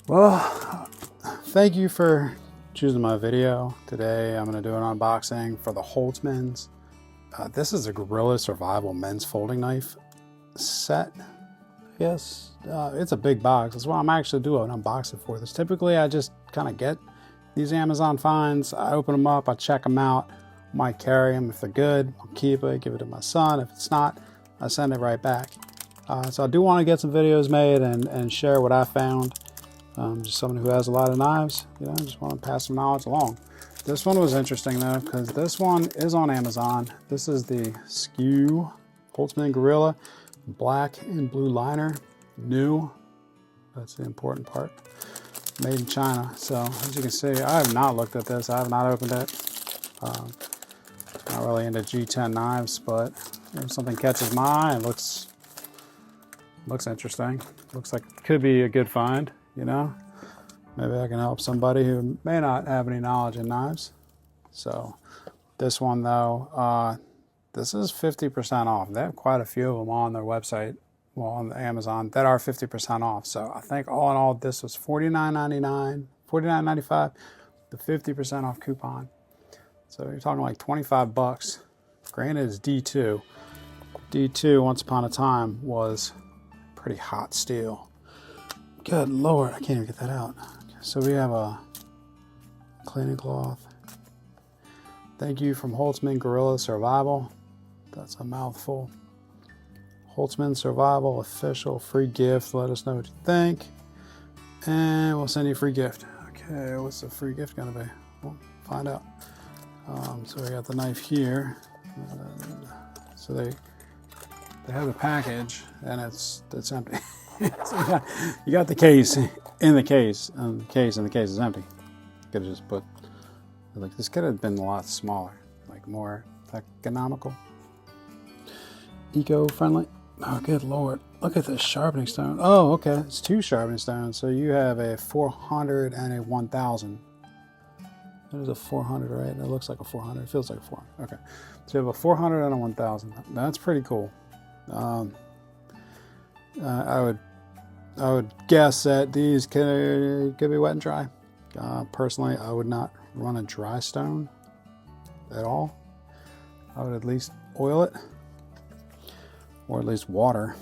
Well, thank you for choosing my video. Today I'm going to do an unboxing for the Holtzmans. This is a Gorilla Survival men's folding knife set. Yes, it's a big box. That's why I'm actually doing an unboxing for this. Typically I just kind of get these Amazon finds. I open them up, I check them out, might carry them. If they're good, I'll keep it, give it to my son. If it's not, I send it right back. So I do want to get some videos made and share what I found. Just someone who has a lot of knives, just want to pass some knowledge along. This one was interesting though, because this one is on Amazon. This is the SKU Holtzmans Gorilla, black and blue liner, new. That's the important part. Made in China. So as you can see, I have not looked at this. I have not opened it. Not really into G10 knives, but if something catches my eye, it looks interesting. Looks like it could be a good find. Maybe I can help somebody who may not have any knowledge in knives. So this one though, this is 50% off. They have quite a few of them on their website, well, on Amazon, that are 50% off. So I think all in all, this was $49.99, $49.95, the 50% off coupon. So you're talking like 25 bucks. Granted, it's D2. D2, once upon a time, was pretty hot steel. Good Lord, I can't even get that out. Okay, so we have a cleaning cloth. Thank you from Holtzmans Gorilla Survival. That's a mouthful. Holtzmans Survival official free gift. Let us know what you think, and we'll send you a free gift. Okay, what's the free gift gonna be? We'll find out. So we got the knife here. So they have the package, and it's empty. So you got the case in the case, and the case is empty. Could have just put, like, this could have been a lot smaller, like more economical, eco-friendly. Oh, good Lord! Look at this sharpening stone. Oh, okay, it's two sharpening stones. So you have a 400 and a 1000. It is a 400, right? It looks like a 400. It feels like a 400. Okay, so you have a 400 and a 1000. That's pretty cool. I would guess that these could be wet and dry. Personally, I would not run a dry stone at all. I would at least oil it, or at least water.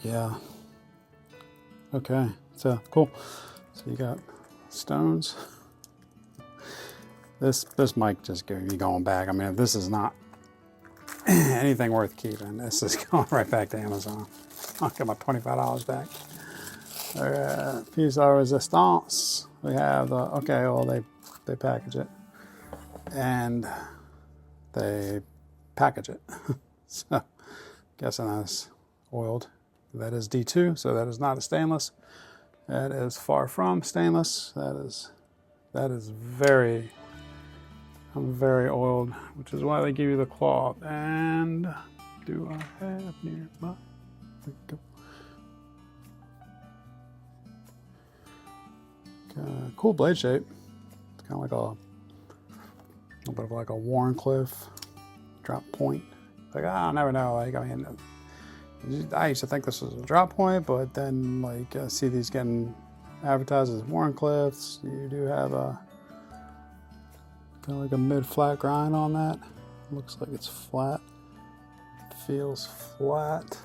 Yeah. Okay, so cool. So you got stones. This might just be going back. I mean, if this is not anything worth keeping, this is going right back to Amazon. I'll get my $25 back. Piece of resistance. We have the, okay, well, they package it and they package it. So guessing that's oiled. That is D2, so that is not a stainless. That is far from stainless. That is very oiled, which is why they give you the cloth. And do I have nearby? Go. Cool blade shape. It's kind of like a little bit of like a Warncliffe drop point. Like, I never know. Like, I mean, I used to think this was a drop point, but then like I see these getting advertised as Warncliffes. You do have a kind of like a mid-flat grind on that. Looks like it's flat. Feels flat.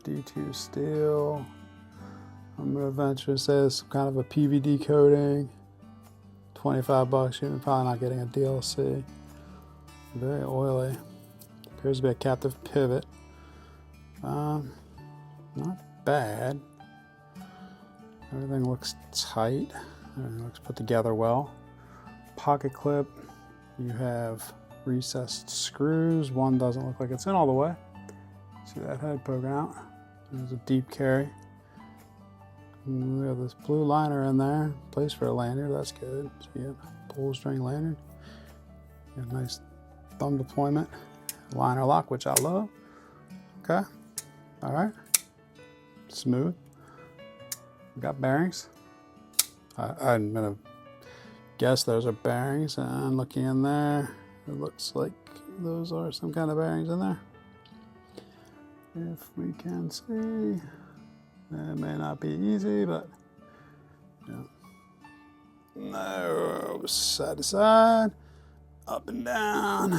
D2 steel. I'm gonna venture says some kind of a PVD coating. 25 bucks. You're probably not getting a DLC. Very oily. Appears to be a captive pivot. Not bad. Everything looks tight. Everything looks put together well. Pocket clip. You have recessed screws. One doesn't look like it's in all the way. See that head poking out. There's a deep carry. And we have this blue liner in there. Place for a lanyard. That's good. So you have a pull string lanyard. You have a nice thumb deployment. Liner lock, which I love. Okay. All right. Smooth. We got bearings. I'm gonna guess those are bearings, and looking in there, it looks like those are some kind of bearings in there. If we can see, It may not be easy, but yeah. No, side to side, up and down.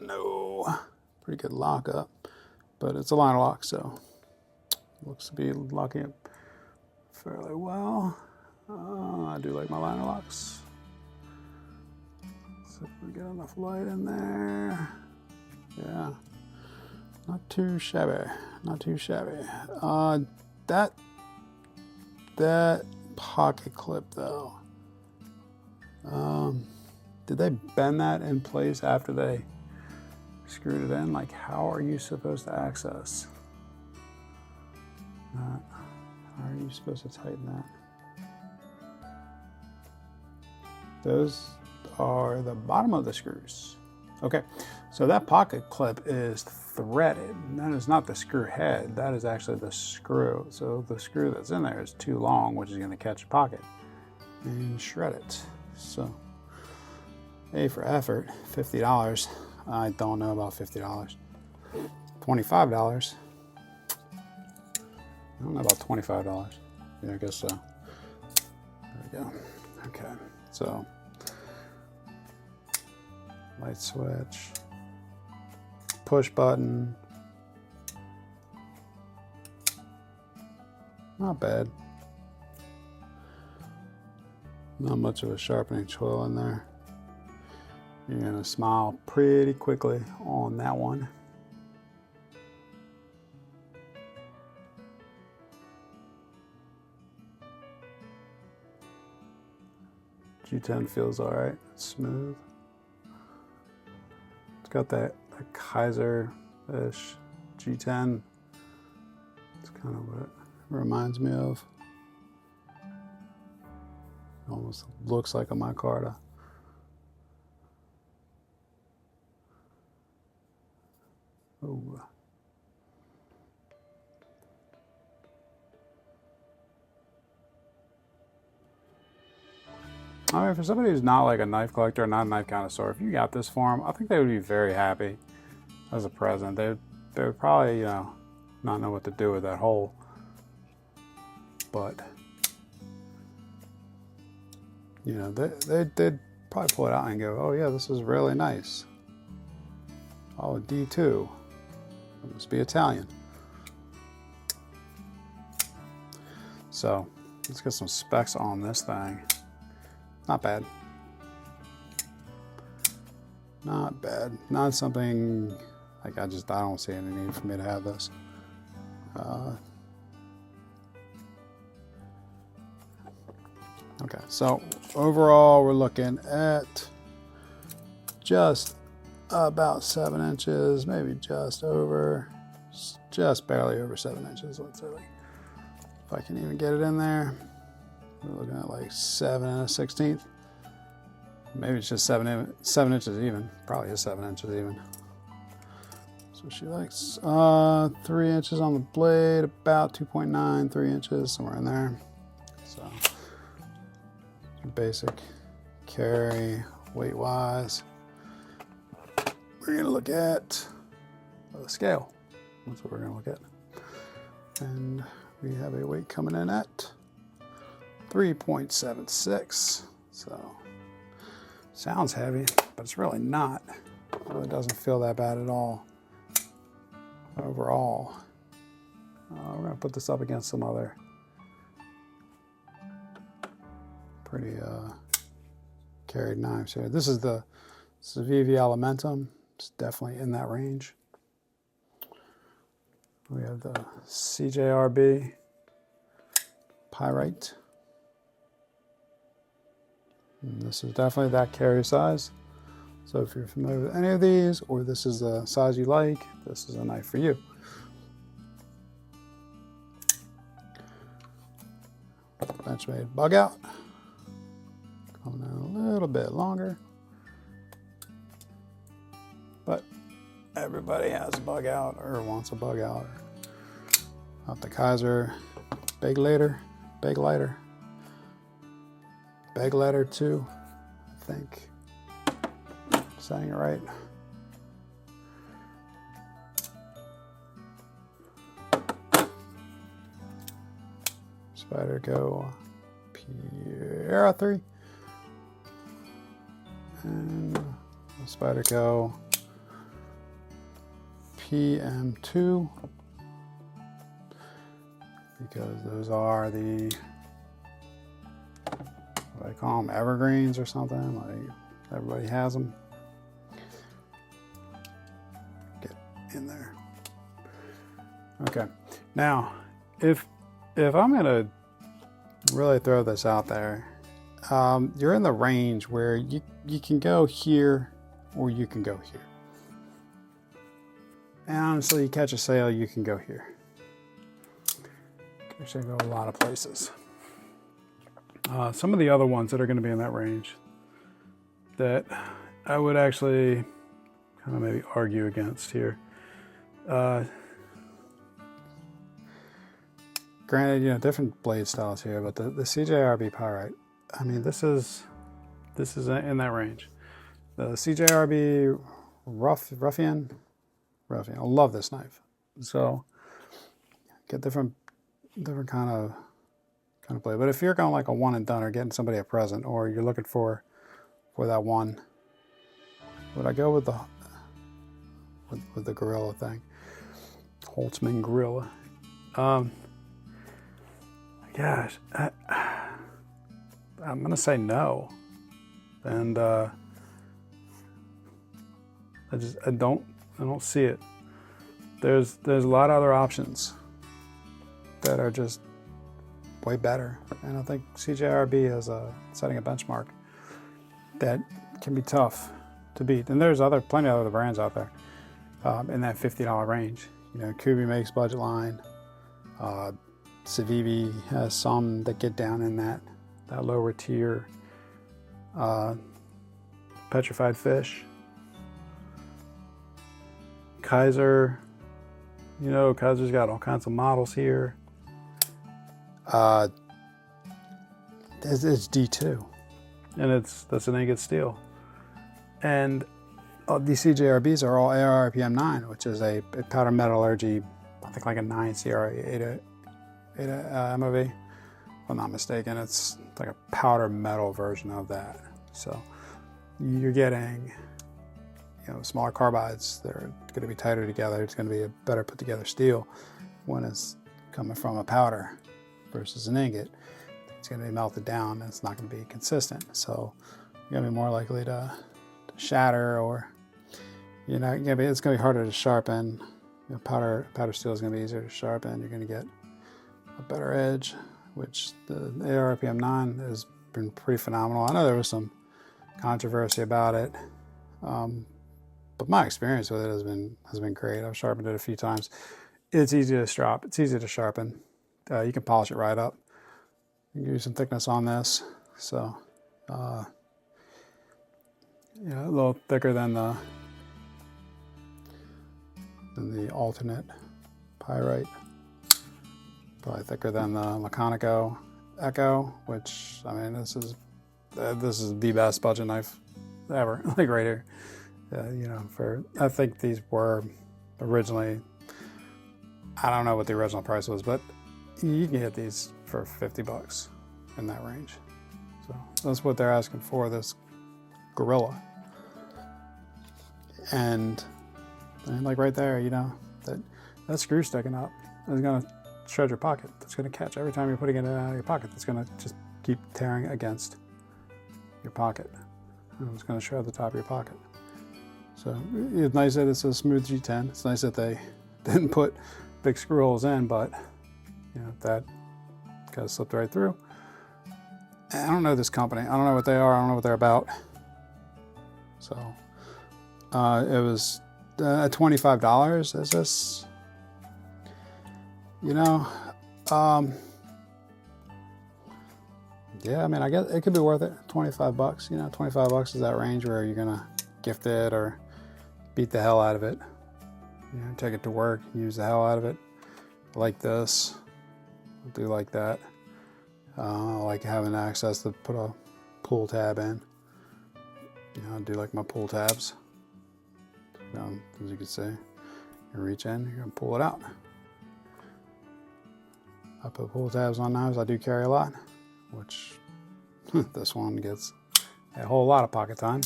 No, pretty good lockup, but it's a liner lock, so looks to be locking up fairly well. I do like my liner locks. See if we get enough light in there. Yeah, not too shabby. Not too shabby. That pocket clip though. Did they bend that in place after they screwed it in? Like, how are you supposed to access that? How are you supposed to tighten that? Those are the bottom of the screws. Okay, so that pocket clip is threaded. That is not the screw head. That is actually the screw. So the screw that's in there is too long, which is going to catch a pocket and shred it. So A for effort, $50. I don't know about $50. $25. I don't know about $25. Yeah, I guess so. There we go. Okay, so light switch, push button. Not bad. Not much of a sharpening tool in there. You're gonna smile pretty quickly on that one. G10 feels all right, it's smooth. It's got that Kaiser-ish G10. It's kind of what it reminds me of. It almost looks like a micarta. Oh. I mean, for somebody who's not like a knife collector, not a knife connoisseur, if you got this for them, I think they would be very happy as a present. They would probably, you know, not know what to do with that hole. But, you know, they'd probably pull it out and go, oh yeah, this is really nice. Oh, D2. It must be Italian. So, let's get some specs on this thing. Not bad. Not bad. Not something like I don't see any need for me to have this. Okay, so overall we're looking at just about 7 inches, maybe just over, just barely over 7 inches, let's say. If I can even get it in there. We're looking at like 7 1/16. Maybe it's just 7 inches even. Probably is 7 inches even. So she likes 3 inches on the blade, about 2.9, 3 inches, somewhere in there. So basic carry weight-wise. We're gonna look at the scale. That's what we're gonna look at. And we have a weight coming in at 3.76, so sounds heavy, but it's really not. It really doesn't feel that bad at all overall. We're going to put this up against some other pretty carried knives here. This is the VV Elementum. It's definitely in that range. We have the CJRB Pyrite. And this is definitely that carry size. So if you're familiar with any of these, or this is the size you like, this is a knife for you. Benchmade bug out. Coming in a little bit longer. But everybody has a bug out or wants a bug out. Off the Kaiser Big Lighter. Beg letter 2, I think. Saying it right. Spyderco Pierre 3. And Spyderco PM2. Because those are the, what do I call them, evergreens or something, like everybody has them. Get in there. Okay, now if I'm gonna really throw this out there, you're in the range where you can go here or you can go here. And honestly, you catch a sale, you can go here. You should go a lot of places. Some of the other ones that are going to be in that range that I would actually kind of maybe argue against here. Granted, you know, different blade styles here, but the CJRB Pyrite, I mean, this is in that range. The CJRB Ruffian, I love this knife. So get different kind of blade. But if you're going like a one and done or getting somebody a present, or you're looking for that one, would I go with the Gorilla thing? Holtzmans Gorilla. Gosh, I'm gonna say no, and I don't see it. There's a lot of other options that are just way better, and I think CJRB is setting a benchmark that can be tough to beat. And there's plenty of other brands out there in that $50 range. You know, Kubi makes budget line. Civivi has some that get down in that lower tier. Petrified Fish. Kaiser, you know, Kaiser's got all kinds of models here. It's D2, and that's an ingot steel. And these CJRBs are all ARPM9, which is a powder metallurgy, I think like a 9 CRA 8 MOV, if I'm not mistaken. It's like a powder metal version of that. So you're getting, you know, smaller carbides. They're going to be tighter together. It's going to be a better put together steel when it's coming from a powder versus an ingot. It's going to be melted down and it's not going to be consistent. So you're going to be more likely to shatter, or it's going to be harder to sharpen. You know, powder steel is going to be easier to sharpen. You're going to get a better edge, which the ARPM9 has been pretty phenomenal. I know there was some controversy about it, but my experience with it has been great. I've sharpened it a few times. It's easy to strop. It's easy to sharpen. You can polish it right up. You can use some thickness on this, so a little thicker than the alternate pyrite. Probably thicker than the Laconico Echo, which, I mean, this is the best budget knife ever. Like right here, I think these were originally, I don't know what the original price was, but you can get these for $50 in that range. So that's what they're asking for, this Gorilla. And like right there, that screw sticking up is gonna shred your pocket. That's gonna catch every time you're putting it out of your pocket. That's gonna just keep tearing against your pocket. And it's gonna shred the top of your pocket. So it's nice that it's a smooth G10. It's nice that they didn't put big screw holes in, but that kind of slipped right through. And I don't know this company. I don't know what they are. I don't know what they're about. So it was $25. Is this? Yeah, I mean, I guess it could be worth it. $25. $25 is that range where you're gonna gift it or beat the hell out of it. Take it to work, use the hell out of it. Like this, I do like that. I like having access to put a pull tab in. I do like my pull tabs. As you can see, you reach in, you're gonna pull it out. I put pull tabs on knives. I do carry a lot, which this one gets a whole lot of pocket time.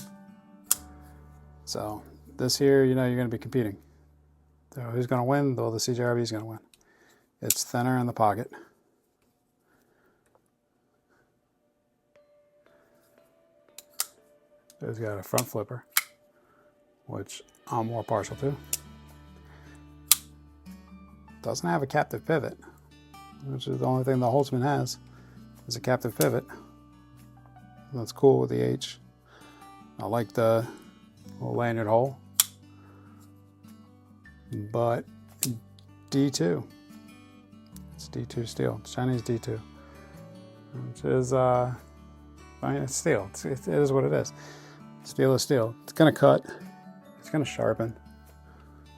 So this here, you know, you're going to be competing. So who's going to win? Well, the CJRB is going to win. It's thinner in the pocket. It's got a front flipper, which I'm more partial to. Doesn't have a captive pivot, which is the only thing the Holtzman has, is a captive pivot. That's cool with the H. I like the little lanyard hole. But D2. It's D2 steel. It's Chinese D2. Which is, I mean, it's steel. It is what it is. Steel is steel. It's going to cut. It's going to sharpen.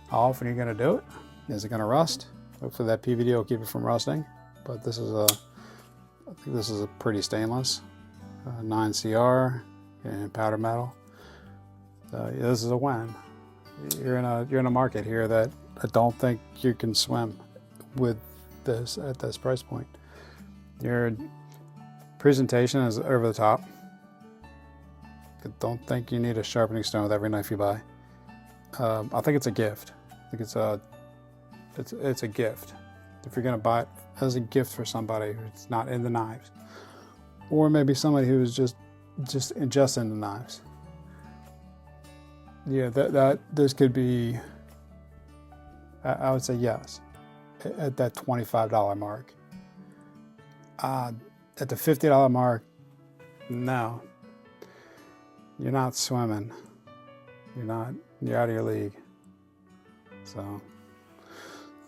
How often are you going to do it? Is it going to rust? Hopefully that PVD will keep it from rusting. But this is I think this is a pretty stainless. 9CR and powder metal. This is a win. You're in a market here that I don't think you can swim with this at this price point. Your presentation is over the top. I don't think you need a sharpening stone with every knife you buy. I think it's a gift. I think it's a gift. If you're gonna buy it as a gift for somebody who's not into knives, or maybe somebody who's just into knives. Yeah, this could be. I would say yes, at that $25 mark. At the $50 mark, no. You're not swimming. You're out of your league. So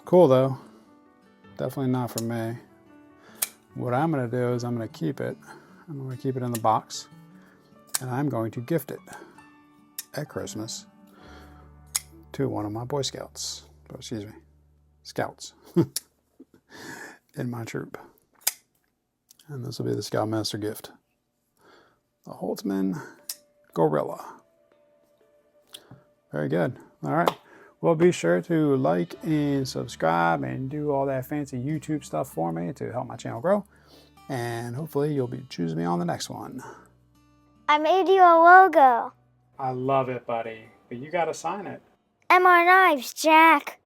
cool though. Definitely not for me. What I'm going to do is I'm going to keep it. I'm going to keep it in the box, and I'm going to gift it at Christmas to one of my Boy Scouts. Oh, excuse me, Scouts in my troop. And this will be the Scoutmaster gift. The Holtzmans Gorilla. Very good. All right. Well, be sure to like and subscribe and do all that fancy YouTube stuff for me to help my channel grow. And hopefully you'll be choosing me on the next one. I made you a logo. I love it, buddy. But you got to sign it. MR Knives, Jack.